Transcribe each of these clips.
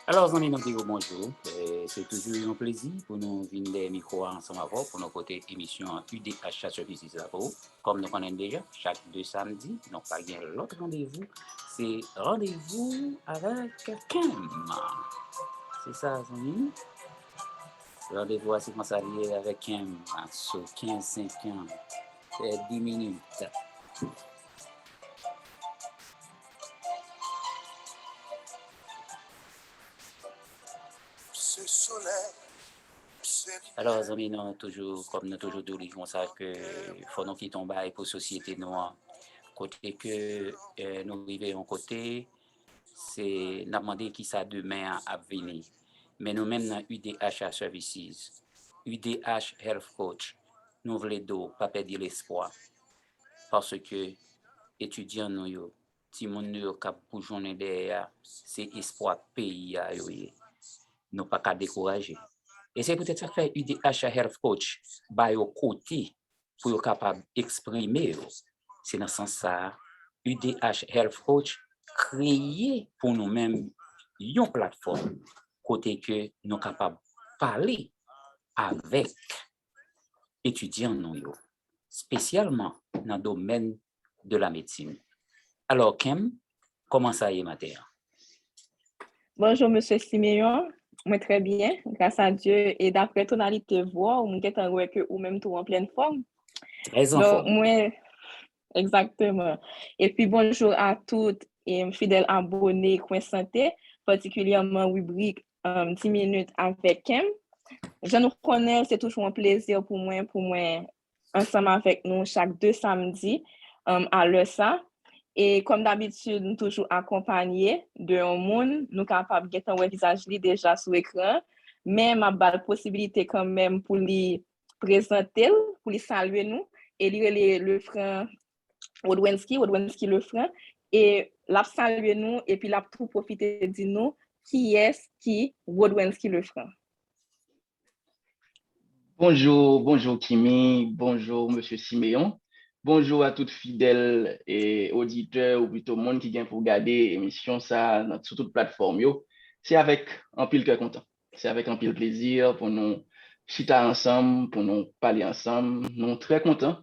Alors, amis, nous disons bonjour. C'est toujours un plaisir pour nous venir des micros ensemble avec pour nos côtés émission UDH Services là-haut. Comme nous connaissons déjà, chaque 2 samedis, nous pas bien l'autre rendez-vous. C'est rendez-vous avec Kim. C'est ça, amis. Rendez-vous à séquence alliée avec Kim sur 15-5 ans, 10 minutes. Alors, amis, nous toujours, comme nous toujours dit, comme ça que faut nous qui tombent pour société noire. Côté que nous arrivons côté, c'est nous demander qui ça demain à venir. Mais nous-mêmes dans UDH Services, UDH Health Coach, nous voulons pas perdre l'espoir. Parce que étudiants nous, si mon nous cap pour journée derrière, c'est espoir pays à nous pas qu'à décourager. Et c'est peut-être ça que fait UDH Health Coach by au côté pour être capable d'exprimer. C'est dans ce sens ça, UDH Health Coach créé pour nous-mêmes une plateforme côté que nous capables de parler avec étudiants nous, spécialement dans le domaine de la médecine. Alors, Kim, comment ça y est, matin? Bonjour, Monsieur Siméon. Moi, très bien, grâce à Dieu. Et d'après tonalité voix, on est en que ou même tout en pleine forme. Très en forme. Moi, exactement. Et puis, bonjour à toutes et fidèles abonnés Coin Santé, particulièrement rubrique 10 minutes avec Kim. Je nous connais, c'est toujours un plaisir pour moi, ensemble avec nous chaque 2 samedis à l'heure ça. Et comme d'habitude, nous toujours accompagnés d'un monde, nous capables de un visage déjà sur l'écran, mais ma balle possibilité quand même pour les présenter, pour les saluer nous, et lire le franc Wodwenski le franc, et la saluer nous, et puis la tout profiter de nous, qui est qui Wodwenski le franc. Bonjour Kimi, bonjour Monsieur Siméon, bonjour à toutes fidèles et auditeurs ou plutôt monde qui vient pour regarder l'émission ça sur toute plateforme. C'est avec un pile cœur content, c'est avec un pile plaisir pour nous chiter ensemble, pour nous parler ensemble. Nous très contents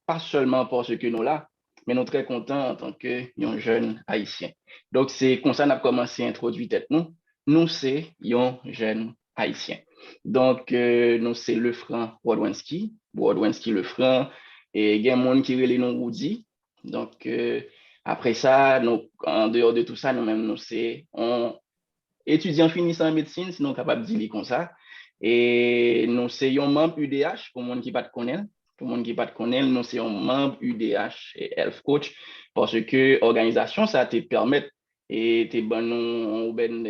pas seulement parce que nous là, mais nous très contents en tant que jeunes haïtiens. Donc c'est comme ça qu'on a commencé à introduire tête nous. Nous c'est un jeune haïtien. Donc, nous, c'est le franc Wodwenski le franc, et il y a un monde qui relève nous Woody. Donc, après ça, nous, en dehors de tout ça, nous-mêmes, nous, c'est un étudiant finissant en médecine, sinon capable de dire comme ça. Et nous, c'est un membre UDH, pour le monde qui ne connaît pas. Pour le monde qui ne connaît pas, nous, c'est un membre UDH et Health Coach, parce que l'organisation, ça te permet et t'es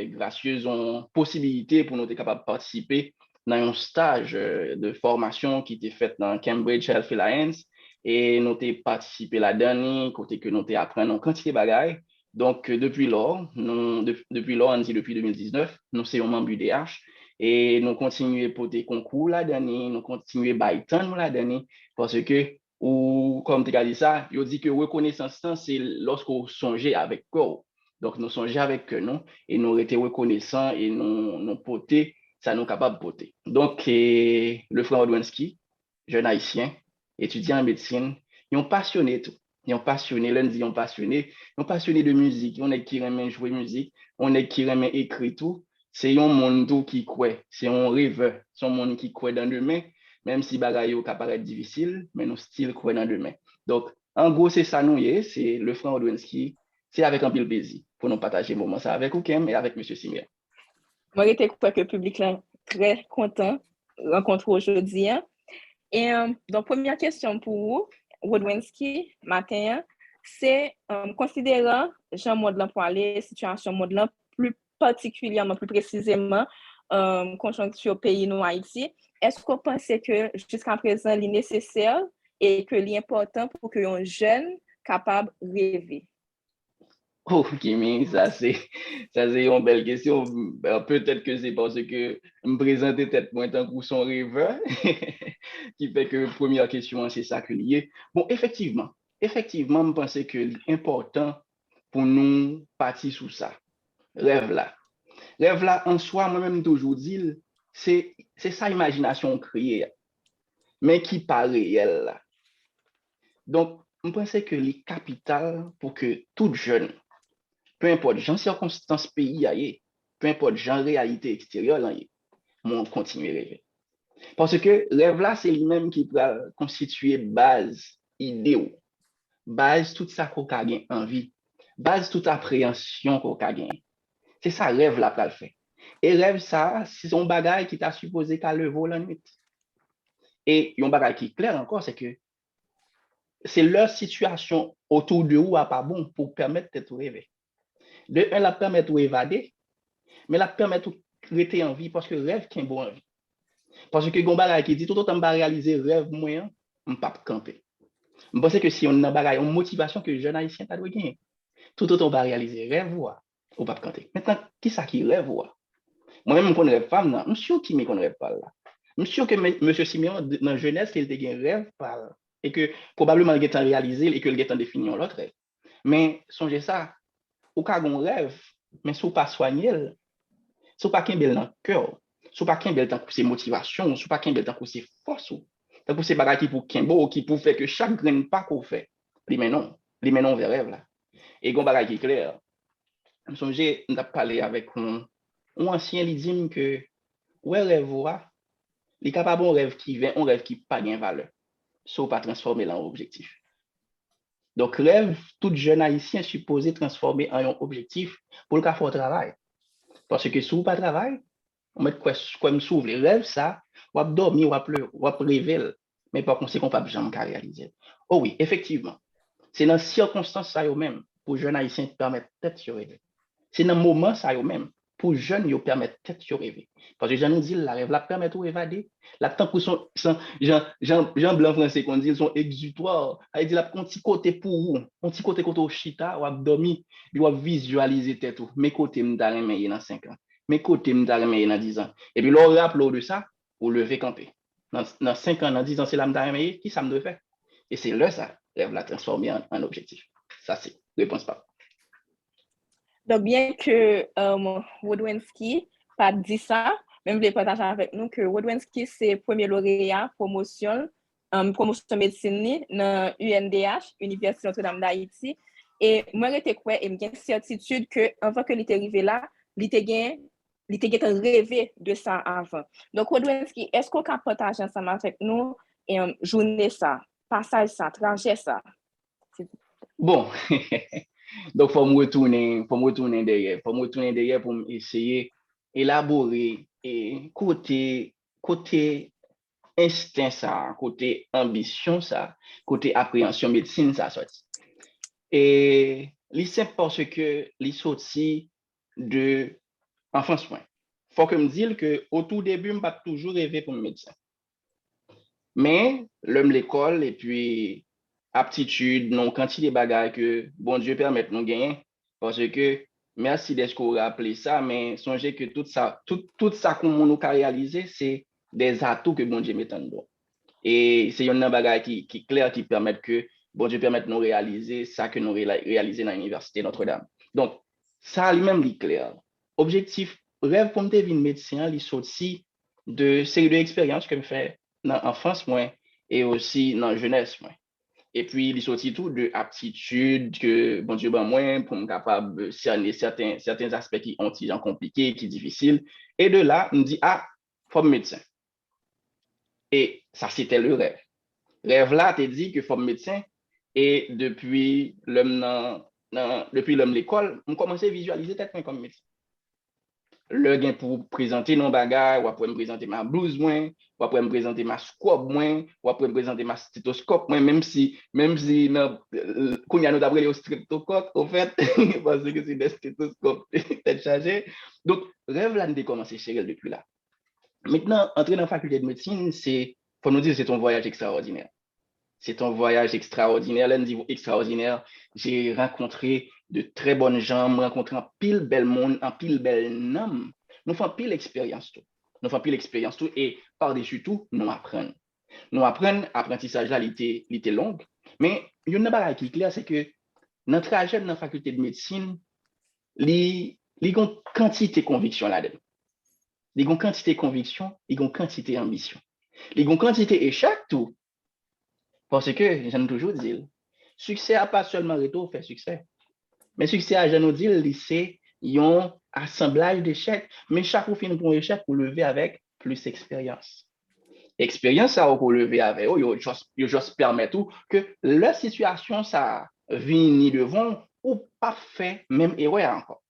gracieuse en possibilité pour nous être capable de participer dans un stage de formation qui était fait dans Cambridge Health Alliance et nous t'es participé là-dedans côté que nous t'es appris en quantité de bagailles. Donc depuis lors, on dit depuis 2019, nous sommes membres du DH et nous continuons pour des concours là-dedans, nous continuons by temps là-dedans parce que ou comme tu as dit ça, il dit que reconnaissance c'est lorsqu'on songe avec corps. Donc, nous songeons avec nous et nous été reconnaissants et nous porter, ça nous capable de porter. Donc, le frère Odwenski, jeune haïtien, étudiant en médecine, ils ont passionné tout. Ils ont passionné, lundi, ils ont passionné de musique. On est qui aime jouer musique, on est qui aime écrire tout. C'est un monde qui croit, c'est un rêveur, c'est un monde qui croit dans demain, même si bagaille peut paraître difficile, mais nous still croit dans demain. Donc, en gros, c'est ça nous, c'est le frère Odwenski, c'est avec un pile plaisir pour nous partager moment ça avec Oukem et avec M. Simeon. Moi, j'étais que le public là très content de rencontrer aujourd'hui. Et donc, première question pour vous, Odwenski, matin, c'est considérant Jean-Maud Lampoilé, situation Maud plus particulièrement, plus précisément, conjoncture pays nous Haïti, est-ce qu'on pensait que jusqu'à présent, il est nécessaire et que l'important pour qu'un jeune capable de rêver? Oh, Kimi, ça c'est une belle question. Peut-être que c'est parce que me présenter peut-être moins tant que son rêveur qui fait que première question, c'est ça que lié. Bon, effectivement, je pense que l'important pour nous partir sur ça. Rêve là, en soi, moi-même toujours dit, c'est sa imagination créée, mais qui pas réel là. Donc, je pense que les capitales pour que tout jeune, peu importe genre circonstance pays aillé, peu importe genre réalité extérieure aillé, mon continuer à rêver. Parce que rêve là, c'est lui-même qui va constituer base, idéal, base tout ça qu'on a envie, base toute appréhension qu'on a gagné. C'est ça rêve là pour le faire. Et rêve ça, c'est son bagage qui t'a supposé qu'à le voler la nuit. Et un bagage qui est clair encore, c'est que c'est leur situation autour de vous à pas bon pour permettre d'être rêvé. De un, la permettre d'évader, mais la permettre de rester en vie parce que rêve qui est bon en vie. Parce que Gomba qui dit tout autant de réaliser rêve moyen, on ne peut pas camper. Je pense que si on a une motivation que les jeunes haïtiens ont gagné, tout autant on va réaliser rêve ou on ne peut pas camper. Maintenant, qui ça qui rêve ou? Moi-même, je connais femme, je suis sûr qui me connaît pas là. Je suis sûr que M. Simeon, dans la jeunesse, il a un rêve et que probablement il a réalisé et que il a défini l'autre rêve. Mais songez ça, au cas où on rêve, mais si on pas soigné, si on pas qu'un bel dans le cœur, si on pas qu'un bel dans ses motivations, si on pas qu'un bel dans ses forces, dans ses bagages qui pour faire que chaque grain pas qu'on fait, les menons vers rêve là. Et gon bagage qui est clair. Songez, on a parlé avec un ancien qui dit que ouais rêve là, il est capable un rêve qui vient, un rêve qui pas gain valeur, sauf pas transformer en objectif. Donc, rêve, tout jeune haïtien supposé transformer en un objectif pour le faire travail. Parce que si vous pas travail, on met quoi me s'ouvre les rêves, ça, on va dormir, on va rêver, mais par conséquent, pas jamais réaliser. Oh oui, effectivement, c'est dans ces circonstances ça même pour jeunes haïtiens de permettre peut-être de rêver. C'est dans le moment ça même pour jeunes de permettre peut-être de rêver. Parce que je nous dis, la rêve la permet de évader. La temps pour son Jean Blanc français qu'on dit, son exutoire, il dit, un petit côté pour vous, un petit côté côté au chita, ou à dormir, ou à visualiser tête tout. Mes côtés m'dare dans 5 ans. Mes côtés m'dare dans 10 ans. Et puis, l'on rappelle de ça, pour lever camper. Dans 5 ans, dans 10 ans, c'est là m'dare qui ça me doit faire? Et c'est là ça, rêve la transformer en objectif. Ça, c'est réponse pas. Donc, bien que Wodwenski pas dit ça, même je vais partager avec nous que Wodwenski, c'est premier lauréat promotion médecine dans UNDH, Université Notre-Dame d'Haïti. Et moi, j'étais quoi, et j'ai une certitude que avant que l'été arrivé là, l'été rêvé de ça avant. Donc, Wodwenski, est-ce qu'on peut partager ensemble avec nous et journée ça, passage ça, trajet ça? Bon. Donc, il faut me retourner derrière pour essayer d'élaborer et côté instinct ça, côté ambition ça, côté appréhension médecine ça sorti. Et c'est parce que les sorti de enfance soin. Faut que me dise que au tout début, je pas toujours rêvé pour médecin. Mais l'homme l'école et puis aptitude, non quantité de bagages que bon Dieu permet de nous gagner parce que merci d'être qu'on rappelé ça mais songez que tout ça qu'on nous a réalisé c'est des atouts que bon Dieu met en nous. Et c'est un bagage qui clair qui permet que bon Dieu permet de nous réaliser ça que nous réaliser dans l'université Notre-Dame. Donc Ça lui-même est clair. Objectif, rêve pour me devenir médecin, il sorti de série d'expériences que je fais dans l'enfance moi et aussi dans la jeunesse moi. Et puis il sorti tout de aptitudes que bon Dieu ben moi pour me capable de cerner certains aspects qui ont été compliqués, qui difficiles. Et de là, on me dit ah, faut médecin. Et ça c'était le rêve. Rêve là, tu dit que faut médecin et depuis l'homme l'école, on commençait à visualiser tête comme médecin. Le gain pour présenter nos bagages, ou après me présenter ma blouse moins, ou après me présenter ma scope moins, ou après me présenter ma stéthoscope moins, même si quand il y a nous après les streptocoques en fait parce que c'est des stéthoscopes tête chargée. Donc rêve là de commencer chez elle depuis là. Maintenant entrer dans la faculté de médecine, c'est faut nous dire c'est un voyage extraordinaire. C'est un voyage extraordinaire, un niveau extraordinaire. J'ai rencontré de très bonnes gens, rencontré un pile bel monde, un pile bel nom. Nous faisons pile expérience tout. Nous faisons pile expérience tout et par-dessus tout, nous apprenons. Nous apprenons, apprentissage là, il était long. Mais il y a une chose qui est claire, c'est que notre trajet dans la faculté de médecine, il y a une quantité de conviction là-dedans. Il y a une quantité de conviction, il y a une quantité d'ambition. Il y a une quantité d'échec tout. Parce que, j'aime toujours dire, succès n'a pas seulement retour fait succès. Mais succès à j'aime dire, c'est un assemblage d'échecs. Mais chaque fois fin pour échec, vous lever avec plus d'expérience. Expérience, ça vous lever avec, il juste permet tout que la situation, ça vient devant ou pas fait même erreur encore.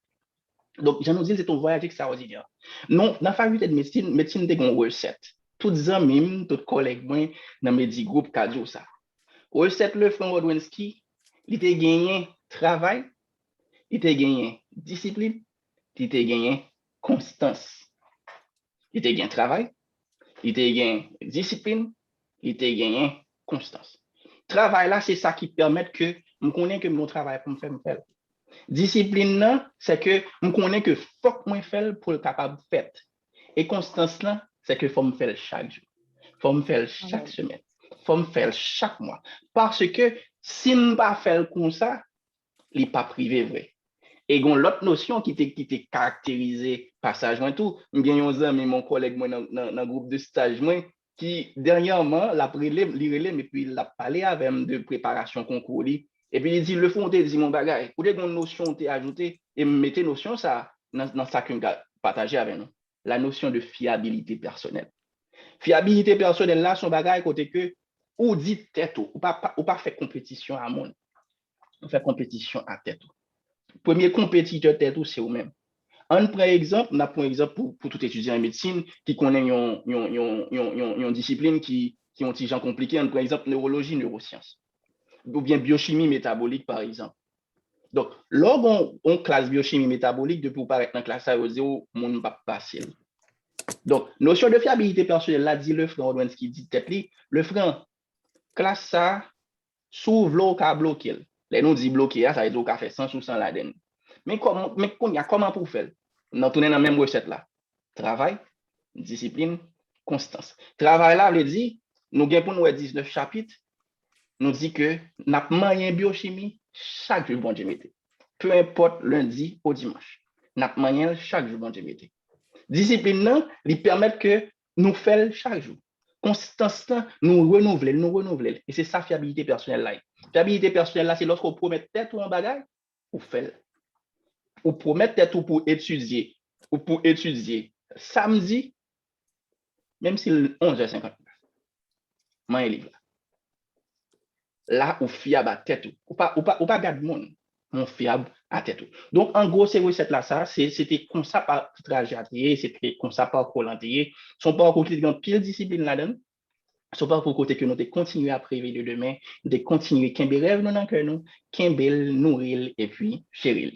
Donc, j'aime dire, c'est un voyage extraordinaire. Non, dans la faculté de médecine, c'est une recette. Toutes les amis, tous les collègues, dans mes 10 groupes, cadre ça. Recette le Frank Rodwinski, il a gagné travail, il a gagné discipline, il a gagné constance. Il a gagné travail, il a gagné discipline, il a gagné constance. Travail là, c'est ça qui permet que je connais que mon travail pour me faire. Discipline là, c'est que je connais que faut que je faire pour le capable de faire. Et constance là, c'est que faut me faire chaque jour. Faut me faire chaque semaine. Faut me faire chaque mois. Parce que si je ne pas faire comme ça, il n'est pas privé vrai. Et l'autre notion qui était caractérisée passage moi tout, j'ai un ami mon collègue moi dans le groupe de stage moi qui dernièrement l'a relève et puis il a parlé avec moi de préparation concours et puis il dit le fond dit mon bagage ou des notion t'es ajouté et mettez notion ça dans ça que partager avec nous la notion de fiabilité personnelle. Fiabilité personnelle là son bagage côté que ou dit tête ou pas faire compétition à monde. On fait compétition à tête. Premier compétiteur tête c'est vous-même. On prend exemple, on a pris exemple pour tout étudiant en médecine qui connaît une discipline qui ont des gens compliqués. On prend exemple neurologie, neurosciences ou bien biochimie métabolique par exemple. Donc, lorsqu'on classe biochimie métabolique, depuis pour paraître dans la classe à 0, on ne va pas passer. Donc, notion de fiabilité personnelle, là, dit le frère Rodwinski, dit tête le frère, classe ça, s'ouvre l'eau qu'a bloqué. Les nous dit bloqué, ça veut dire qu'on fait 100 ou 100 là-dedans. Mais comment pour faire? Nous tournons dans la même recette là. Travail, discipline, constance. Travail là, veut dire, nous avons pour nous 19 chapitres, nous dit que nous avons moyen biochimie chaque jour, bon Dieu mettez. Peu importe lundi ou dimanche. Nous avons moyen chaque jour, bon Dieu mettez. Discipline, non, il permet que nous fassions chaque jour. Constance, nous renouveler. Et c'est ça, fiabilité personnelle là. Fiabilité personnelle là, c'est lorsqu'on promet tête ou un bagage, ou fait. Ou promet tête ou pour étudier samedi, même si le 11h59. Moi, livre là, ou fiable à tête ou pas garde monde, mon fiable à tête. Donc, en gros, c'est recette là, ça, c'était comme ça par trajectoire, c'était comme ça par colantier. Son parcours qui est pile discipline là-dedans. Son parcours côté que nous de continuer à prévoir de demain, de continuer qu'un rêve nous dans cœur nous, qu'un bel nourrir et puis chérir.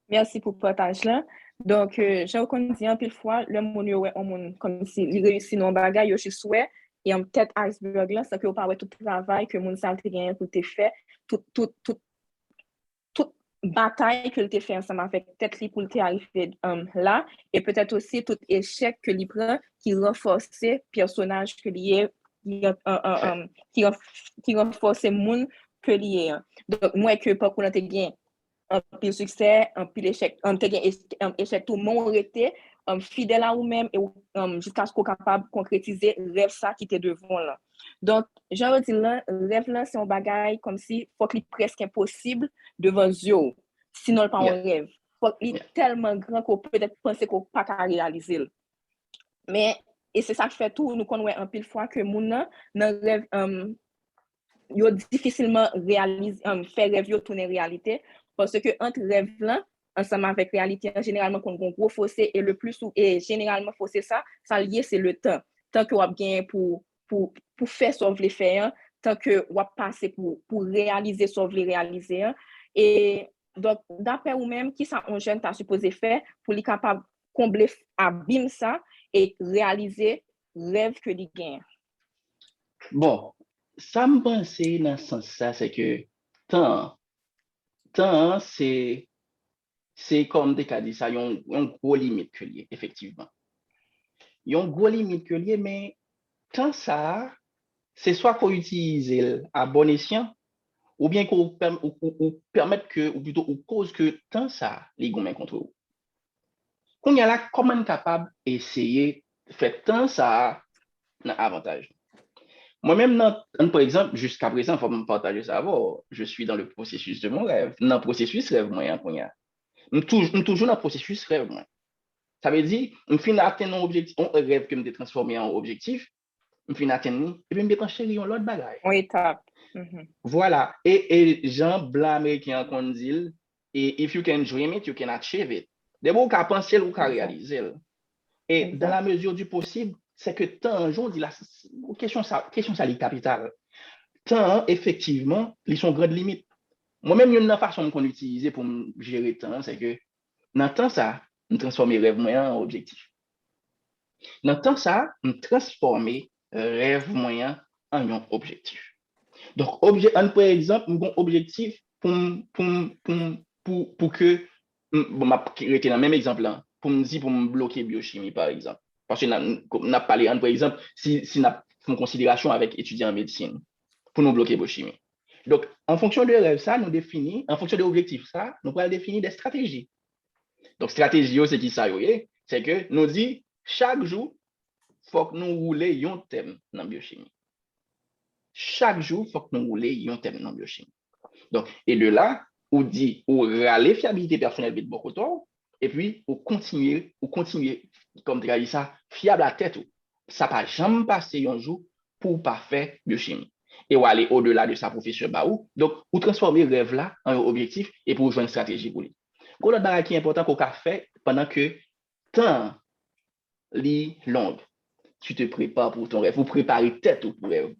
Merci pour le partage là. Donc, j'ai reconnu un peu de fois, le monde comme si il réussit dans le bagage, il y a souhait, et en tête iceberg là, c'est que vous parlez tout le travail que mon salle te gagne pour te faire, toute bataille que tu fait ensemble avec tête pour te arriver là, et peut-être aussi tout échec que il prend qui renforce personnage que lié qui renforce monde que lié. Donc, moi que pas qu'on te gagne un pile succès, un pile échec, échec tout le monde était fidèle à vous-même et jusqu'à ce qu'on soit capable de concrétiser le rêve ça qui était devant là. Donc, j'ai envie de dire là, rêve là, c'est un bagage comme si faut qu'il presque impossible devant eux. Sinon, le pas un rêve. Faut qu'il est tellement grand qu'on peut peut-être penser qu'on pas qu'à réaliser. Mais, et c'est ça qui fait tout, nous connaissons un pile fois que mon nan rêve, yo difficilement réaliser, faire rêve yo tourner réalité, parce que entre rêve là, ensemble avec réalité, généralement, qu'on a un gros fossé, et le plus, et généralement, fossé ça lié, c'est le temps. Tant que vous avez bien pour faire ce que vous voulez faire, tant que vous avez passé pour réaliser ce que vous voulez réaliser. Et donc, d'après vous-même, qui ça un jeune t'a supposé faire pour lui capable combler, abîme ça et réaliser rêve que lui gagne? Bon, ça me pensait dans ce sens-là, c'est que temps, c'est comme des cas dit ça, il y a un gros limite que lié, effectivement. Il y a un gros limite que lié, mais temps ça, c'est soit qu'on utilise à bon escient, ou bien qu'on permette que, ou plutôt, ou cause que temps ça, les gommes contre vous. Qu'on y a là, comment capable d'essayer de faire temps ça, un avantage. Moi-même, par exemple, jusqu'à présent, il faut me partager ça avant, je suis dans le processus de mon rêve. Dans le processus rêve moyen qu'on y a. Toujours dans le processus rêve moyen. Ça veut dire, je finis d'atteindre un objectif, un rêve que je transformé en objectif, je finis d'atteindre, et puis je me chéri en l'autre bagaille. Oui, top. Voilà. Et Jean blanc américain qu'on dit, et if you can dream it, you can achieve it. D'abord, vous pouvez penser, vous pouvez réaliser. Et dans la mesure du possible, c'est que tant, je dis la question ça est capitale. Tant, effectivement, ils sont grandes limites. Moi-même, il y a une façon qu'on utilise pour gérer le temps, c'est que dans le temps, ça, on transforme rêve moyen en objectif. Dans le temps, ça, on transforme rêve moyen en un objectif. Donc, par exemple, un objectif pour que, bon, je vais dans le même exemple là, pour me dire, pour me bloquer biochimie, par exemple. Parce qu'on a parlé, par exemple, si on a une considération avec étudiants en médecine, pour nous bloquer biochimie. Donc, en fonction de rêve, ça, nous définit, en fonction de l'objectif, ça, nous pouvons définir des stratégies. Donc, stratégie, c'est qui ça, c'est que nous dit, chaque jour, il faut que nous roulions un thème dans la biochimie. Chaque jour, il faut que nous roulions un thème dans la biochimie. Donc, et de là, on dit, on râler fiabilité personnelle de bon côté, et puis, on continue, comme tu as dit ça, fiable à tête. Ça ne va jamais passer un jour pour pas faire biochimie. Et on aller au-delà de sa profession. Donc, on transformer le rêve là en objectif et pour jouer une stratégie pour lui. L'autre chose qui est important qu'on a fait pendant que temps est long, tu te prépares pour ton rêve, vous préparez tête pour le rêve.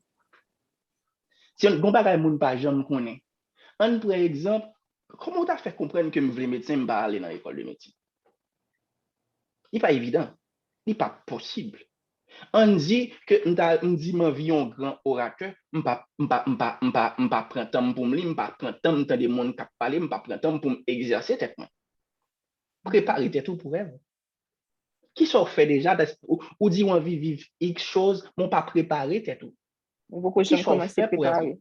Si on ne pas moun pas jamais connaît. Un par exemple, comment tu as fait comprendre que je veux médecin, je vais aller dans l'école de médecine? Ce n'est pas évident. Ce n'est pas possible. On dit que on dit ma vie un grand orateur, je ne pas prendre temps pour me lire, je ne pas prendre temps pour des monde qui parler, je ne pas prendre temps pour m'exercer tête. Préparer tête pour rêve. Qui sont fait déjà ou dit on vivre X chose, on pas préparer tête tout. Beaucoup de gens commencent à préparer.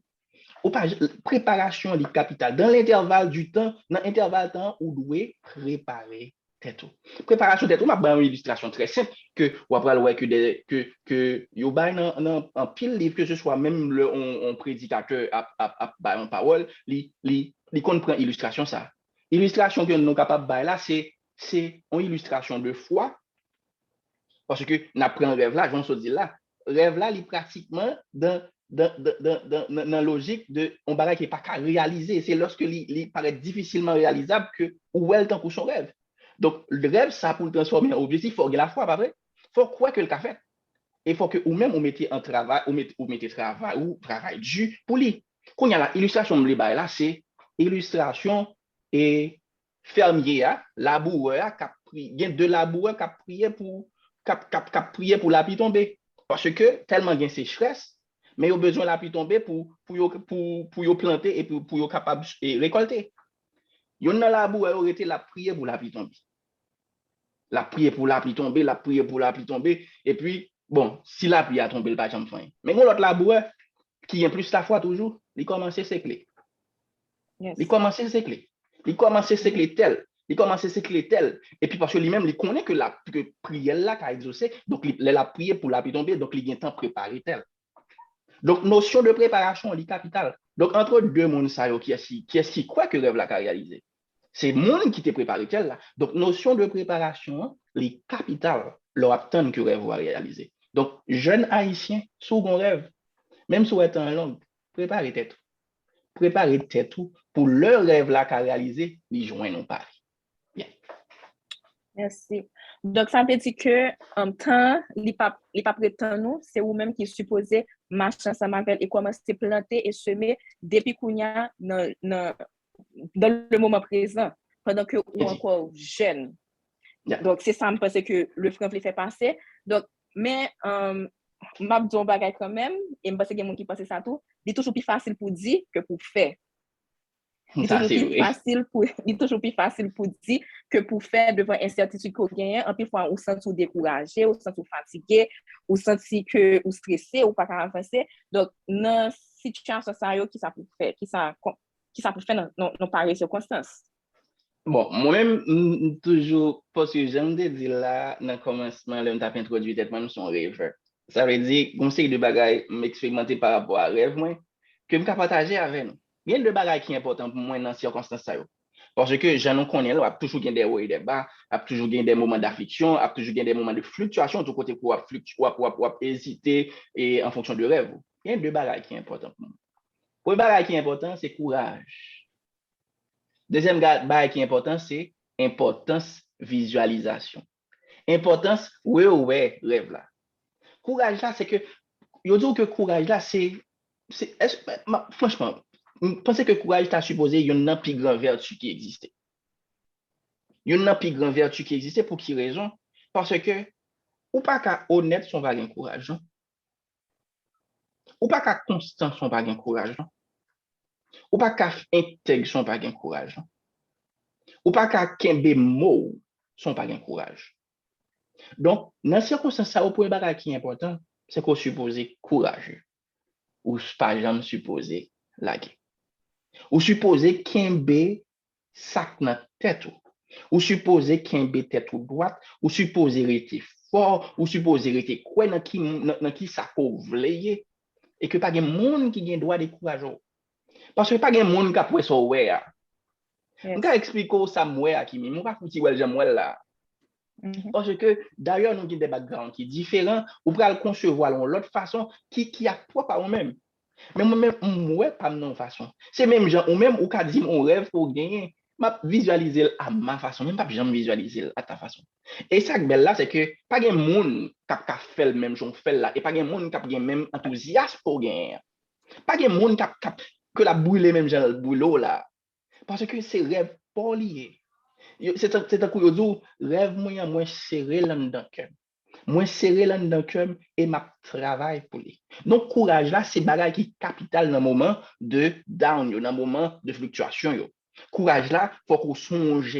Ou pas préparation est capitale. Dans l'intervalle du temps, dans l'intervalle temps, on doit préparer tête. Préparation tête, on a une illustration très simple que on après voir que yo ba en pile livre que ce soit même un prédicateur à en parole, li comprend illustration ça. Illustration que nous capable ba là c'est une illustration de foi parce que n'a pris un rêve là, j'en se dit là, rêve là, il pratiquement dans la logique de on bagage qui n'est pas réalisé. C'est lorsque il paraît difficilement réalisable que où est le temps pour son rêve. Donc, le rêve, ça pour le transformer en objectif, il faut la foi, pas vrai? Il faut croire que le cas fait. Il faut que ou même on mette en travail, ou mettez travail, ou travail dur pour lui. Quand il y a l'illustration de là, c'est illustration et fermier, laboureur, il y a deux laboureurs qui prié pour la pluie tomber. Parce que tellement il y a sécheresse, mais il y a besoin de la pluie tomber pour planter et pour capable de récolter. Il y a un laboureur qui a prié pour la pluie tomber. La prière pour la pluie tomber, la prière pour la pluie tomber. Et puis, bon, si la pluie a tombé, il va jamais faire. Mais l'autre laboureur, qui est plus la foi toujours, il commence à s'écler. Yes. Il commence à s'écler. Il commence à s'éclater tel. Il commence à s'éclater tel. Et puis parce que lui-même, il connaît que la prière là qu'a exaucé, donc il a prié pour la tomber, donc il a temps préparé tel. Donc, notion de préparation, elle est capitale. Donc, entre deux mondes, qui est-ce qui croit que rêve là qu'a réalisé? C'est le monde qui t'a préparé tel là. Donc, notion de préparation, les capitales, leur attendent que rêve va réaliser. Donc, jeunes haïtiens, sous un rêve, même si vous êtes en langue, préparez tête. Préparez tête pour leur rêve là qu'a réalisé, ils joignent Paris. Bien. Merci. Donc, ça veut dire que en temps, il pas prétend nous, c'est vous-même qui supposez marcher ensemble avec et commencer à planter et semer depuis qu'on y a dans le moment présent, pendant que vous êtes encore jeune. Yeah. Donc, c'est ça, je pense que le Franck fait passer. Donc, mais, m'a dit un bagage quand même, et je pense qu'il y a des gens qui pensent ça tout, c'est toujours plus facile pour dire que pour faire. C'est toujours plus facile pour dire que pour faire devant incertitude qu'on gagne. En plus, on se sent découragé, on se sent fatigué, on se sent que ou stressé ou pas avancer. Donc, dans situation ça qui ça pour faire, qui ça pour faire dans pareille circonstance. Bon, moi-même, toujours, parce que j'aime dire là, dans le commencement, là, on t'a introduit peut-être même son rêveur. Ça veut dire, comme c'est de bagages m'expérimenter par rapport à rêve, moi, que je peux partager avec nous. Il y a deux bagages qui sont importants pour moi dans ces circonstances. Parce que j'en connais là, il y a toujours des hauts et des bas, il y a toujours des moments d'affliction, il y a toujours des moments de fluctuation, tout côté pour hésiter et en fonction de rêve. Il y a deux bagages qui sont importants pour moi. Le premier bagage qui est important, c'est courage. Deuxième bagage qui est important, c'est importance visualisation. Importance, ouais, rêve là. Courage là, c'est que, je dis que courage là, franchement, je pense que courage t'a supposé, il y a une plus grande vertu qui existait. Il y a une plus grande vertu qui existait pour quelle raison? Parce que, ou pas qu'à honnête, son pas gain courage. Non? Ou pas qu'à constant, son pas gain courage. Non? Ou pas qu'à intègre, son pas gain courage. Non? Ou pas qu'à kembe mot, son pas gain courage. Donc, dans ces circonstances, ça, au point bagage qui est important, c'est qu'on suppose courageux. Ou pas jamais supposé laguer. Ou supposé kembe sac dans tête. Ou supposé kembe tête ou droite. Ou supposé rester fort. Ou supposé rester quoi dans qui ça peut vleiller. Et que pas de monde qui a droit de courage. Parce que pas de monde qui a pour ça ouais. Je vais expliquer ça moi qui me pas fouti ouais j'aime là. Parce que d'ailleurs nous avons des backgrounds qui sont différents ou pour le concevoir de l'autre façon qui a propre à nous-mêmes. Mais moi-même moi pas de façon. C'est même gens ou même ou qu'a dit on rêve pour gagner, m'a visualiser à ma façon, même pas jamais visualiser à ta façon. Et ça belle là c'est que pas de monde qui a fait le même genre fait là et pas de monde qui a le même enthousiasme pour gagner. Pas de monde qui que la brûler même genre le boulot là. Parce que c'est rêve pas lié. C'est un coup de rêve moins serré là dedans cœur. Moins serré là dedans cœur et ma travail pour lui. Donc courage là c'est bagage qui capital dans moment de down, dans moment de fluctuation yo. Courage là faut qu'on songe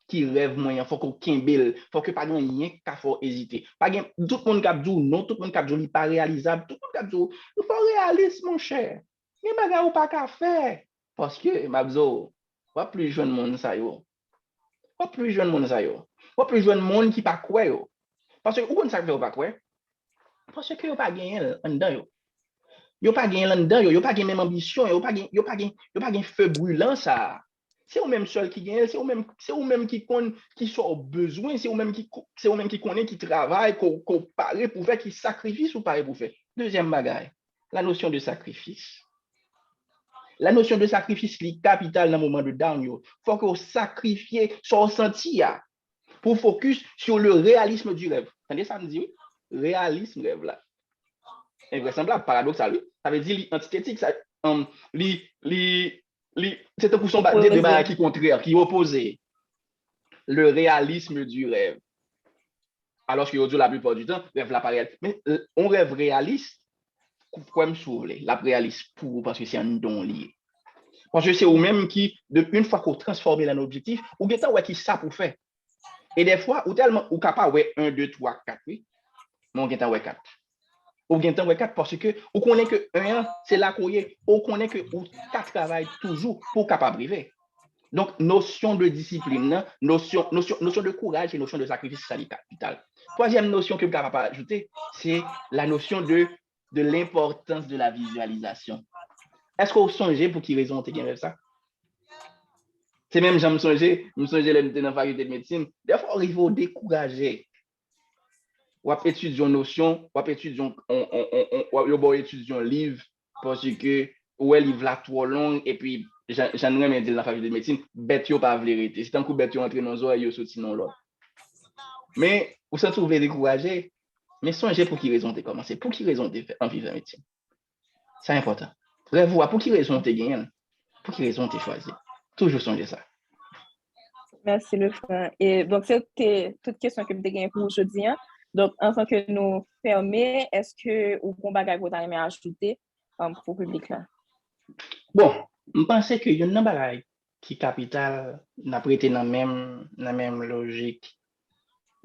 qui rêve moyen, faut qu'on kimbel, faut que pas rien qu'à faut hésiter. Pas tout le monde cap dit non, tout le monde cap dit pas réalisable, tout le monde cap dit il faut réaliste mon cher. Il bagage ou pas qu'à faire parce que mabzo pas plus jeune monde ça yo. Pas plus jeune monde ça yo. Pas plus jeune monde qui pas quoi yo. Parce que ou ça veut pas quoi? Parce que yo pas gagné en dedans yo. Yo pas gagné en dedans yo, yo pas gagné même ambition, yo pas gagné feu brûlant ça. C'est ou même seul qui gagne, c'est ou même qui connaît qui soit au besoin, c'est ou même qui connaît qui travaille, qu'on parle pour faire qui sacrifice ou parler pour faire. Deuxième bagaille, la notion de sacrifice. La notion de sacrifice est capitale dans le moment de down. Il faut qu'on sacrifie son senti pour focus sur le réalisme du rêve. Vous entendez ça me dit oui? Réalisme rêve là. Invraisemblable, paradoxal. Ça veut dire antithétique. C'est un pourcent de bagages qui contraire, qui opposé. Le réalisme du rêve. Alors que la plupart du temps, rêve là pas réel. Mais on rêve réaliste. Pourquoi me soulever? La réaliste pour parce que c'est un don lié. Parce que c'est vous-même qui, une fois qu'on transforme l'objectif, ou bien ouais qui ça pour faire. Et des fois, ou tellement, ou capable ouais 1, 2, 3, 4, oui. Mais on gagne ouais 4. Ou gagne ouais 4 parce que on connaît que 1, c'est là qu'on y est. On connaît que ou 4 travaille toujours pour capable arriver. Donc, notion de discipline, notion de courage et notion de sacrifice, ça est capital. Troisième notion que je peux ajouter, c'est la notion de l'importance de la visualisation. Est-ce que vous songez pour qui raison vous avez avec ça? C'est même, je me songeais dans la faculté de médecine, des fois, il faut décourager. Ou étudier une notion, ou étudier un livre, parce que ou livre là trop long, et puis j'en ai même dit dans la faculté de médecine, bête yo pas vérité. C'est un coup bête yo entrer dans l'oreille, yo sorti dans l'autre. Mais vous se trouvez découragé, mais songez pour qui raison tu commencé, pour qui raison tu fait en vivre la médecine. C'est important. Rêve-vous, pour qui raison tu gagné, pour qui raison tu choisi. Toujours songer ça. Merci, le frère. Et donc, c'était toute question que je gagne pour aujourd'hui. Donc, en tant que nous fermés, est-ce que vous avez un bagage à ajouter pour le public là? Bon, je pense que y a un bagage qui capital n'a prêté dans même logique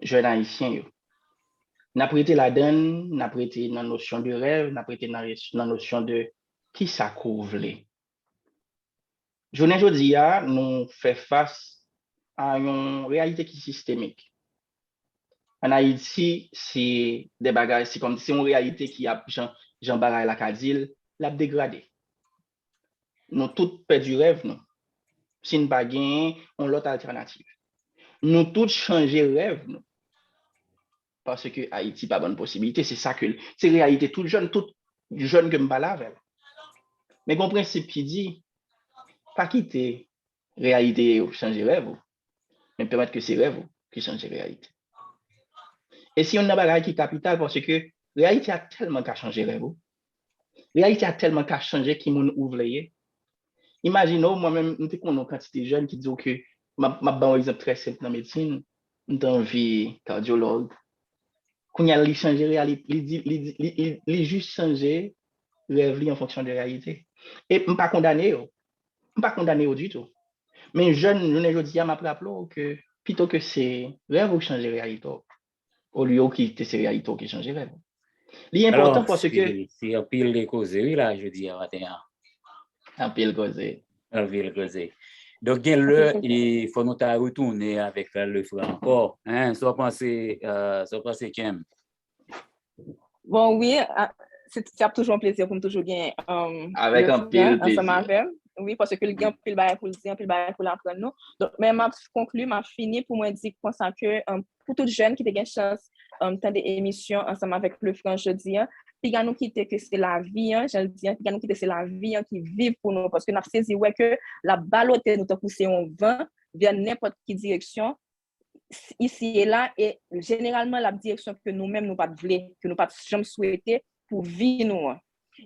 jeune haïtien. N'a prêté la donne, n'a prêté dans notion de rêve, n'a prêté dans notion de qui ça couvre. Je ne dis pas, nous fait face à une réalité qui est systémique. En Haïti, c'est des bagages, c'est comme si une réalité qui a Jean Baraye la Kadil, l'a dégradé. Nous tous perdu rêve, nous. Si nous pas gagné, on l'autre alternative. Nous tous changer rêve, nous. Parce que Haïti pas bonne possibilité, c'est ça que c'est réalité toute jeune que me parle avec. Mais bon principe qui dit pas quitter réalité ou changer rêve, mais permettre que c'est rêve qui change réalité. Et si on a bagaille qui capital parce que réalité a tellement qu'à changer rêve. Réalité a tellement qu'à changer qui moun ouvre. Imaginons moi-même nous connaissons quantité de jeunes qui disent que ma bon exemple très simple dans médecine, dans vie cardiologue. Qu'on y a li changer réalité, li juste changer rêve en fonction de réalité. Et pas condamné du tout. Mais jeune je dis à ma rappelé que plutôt que c'est rêve ou changer réalité au lieu qui c'est réalité qui change rêve. L'important parce que c'est un pile de causeries là, je dis à matin. Un pile causé. Un pile causé. Donc il faut nous retourner avec le frère encore, hein, soit penser Kim. Bon oui, c'est toujours un plaisir pour me toujours gagner avec un pile plaisir. Oui, parce que le gain pile bail pour le dire, pile bail pour l'apprendre nous. Donc même m'a conclu, m'a fini pour moi dire comme ça que pour tout jeune qui a une chance tant des émissions ensemble avec le frère jeudi, puis nous quitter que c'est la vie, je le dis, puis nous quitter c'est la vie qui vit pour nous parce que n'a saisi ouais que la ballotte nous t'a poussé en vent vers n'importe quelle direction ici et là, et généralement la direction que nous-mêmes nous pas voulons, que nous pas jamais souhaité pour vivre nous.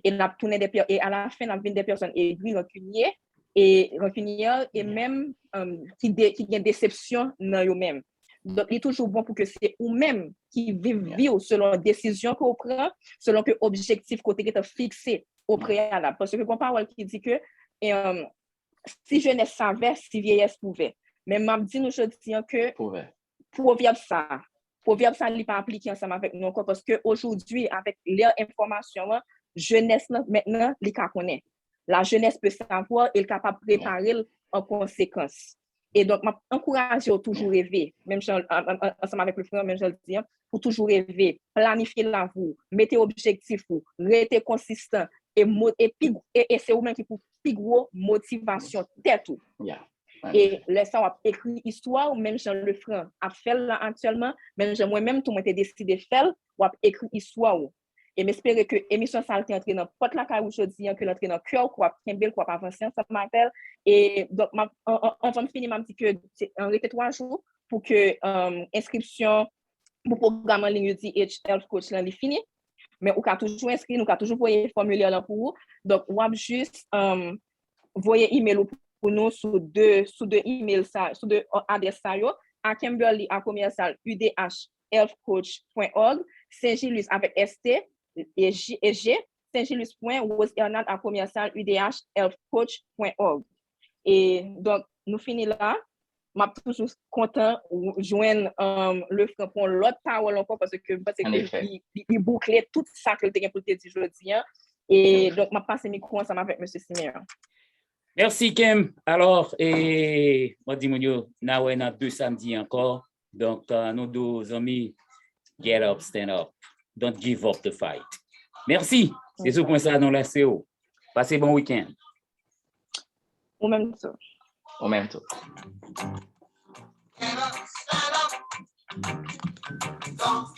Et nous tourné et à la fin nous avons des personnes aigries, rancunières et même qui ont une déception dans eux-mêmes. Donc il est toujours bon pour que c'est vous-même qui vivez selon la décision que vous prenez, selon que objectif côté qui est fixé au préalable. Parce que comme parole qui dit que si jeunesse savait, si vieillesse pouvait. Mais m'a dit nous dis que proverbe ça n'est pas appliqué ensemble avec nous encore parce que aujourd'hui avec leur information jeunesse maintenant les connaît. La jeunesse peut savoir et est capable de préparer en conséquence. Et donc m'a encourager à toujours rêver, même ensemble avec le frère même je le dis pour toujours rêver, planifier la vous, mettez objectif vous, rester consistant et c'est vous même qui pour plus gros motivation tête tout. Et là ça a écrit histoire ou même Jean Lefranc a fait là actuellement même moi-même tout m'était décidé faire ou a écrit histoire et m'espérer que émission ça entrer dans porte la caille aujourd'hui que l'entrer dans cœur quoi Kimbel quoi avancer ça m'appelle et donc on va finir m'a dit que en rester 3 jours pour que inscription pour programme en ligne dit Health Coach là est fini mais on a toujours inscrit nous a toujours envoyer formulaire là pour donc on va juste envoyer email pour nous sur deux emails ça sur deux adresses ça yo à Kimberly à commercial udhealthcoach.org Saint-Gilles avec ST et G Saint-Gilles.rosehernad à commercial udhealthcoach.org et donc nous finissons là m'a toujours content joindre le frère pour l'autre parole encore parce que il boucler tout ça que tu as pour te dire aujourd'hui et donc m'a passé micro ensemble avec monsieur Simeon. Merci, Kim. Alors, moi, dis-moi, nous avons 2 samedis encore. Donc, nos 2 amis, get up, stand up. Don't give up the fight. Merci. C'est ce point ça dans la CO. Passez bon week-end. Au même temps. Au même temps. Get up, stand up. Don't